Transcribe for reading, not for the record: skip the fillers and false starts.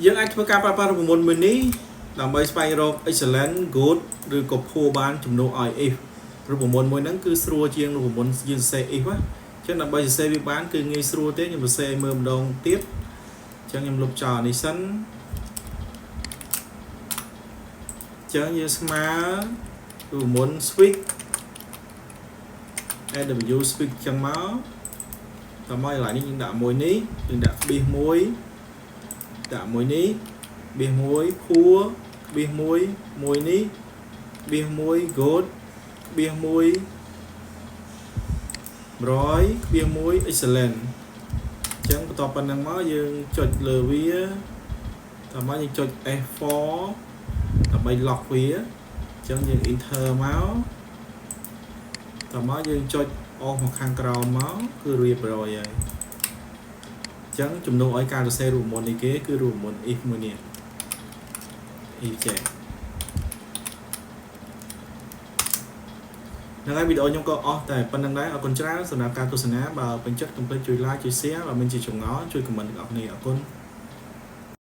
យើងអាចធ្វើការប្រើប្រាស់រូបមន្តមួយនេះដើម្បីស្វែងរក excellent good ឬក៏ poor បានជំនួសឲ្យ if រូបមន្តមួយហ្នឹងគឺស្រួលជាងរូបមន្តយើងសរសេរ if ណាអញ្ចឹងដើម្បីសរសេរវាបានគឺងាយស្រួលទេខ្ញុំសរសេរឲ្យមើលម្ដងទៀតអញ្ចឹងខ្ញុំលុបចោលនេះសិនអញ្ចឹងយើងស្មើរូបមន្ត switch AW switch អញ្ចឹងមកតើមកឥឡូវនេះយើងដាក់មួយនេះយើងដាក់ក្បៀសមួយដាក់មួយនេះក្បៀសមួយភួរក្បៀសមួយមួយនេះក្បៀសមួយ good ក្បៀសមួយ100ក្បៀសមួយ excellent អញ្ចឹងបន្ទាប់ប៉ុណ្ណឹងមកយើងចុចលើវាតើមកយើងចុច F4 ដើម្បី lock វាអញ្ចឹងយើង enter មកតើមកយើងចុច off មកខាងក្រោមមកគឺរៀបរយហើយអញ្ចឹងជំនួសឲ្យការសរសេររូបមន្តនេះគេគឺរូបមន្ត if មួយនេះ if ចេះហ្នឹងហើយវីដេអូខ្ញុំក៏អស់តែប៉ុណ្្នឹងដែរអរគុណច្រើនសម្រាប់ការទស្សនាបើពេញចិត្តកុំភ្លេចជួយ like ជួយ share បើមានជាចម្ងល់ជួយ comment ទាំងអស់គ្នាអរគុណ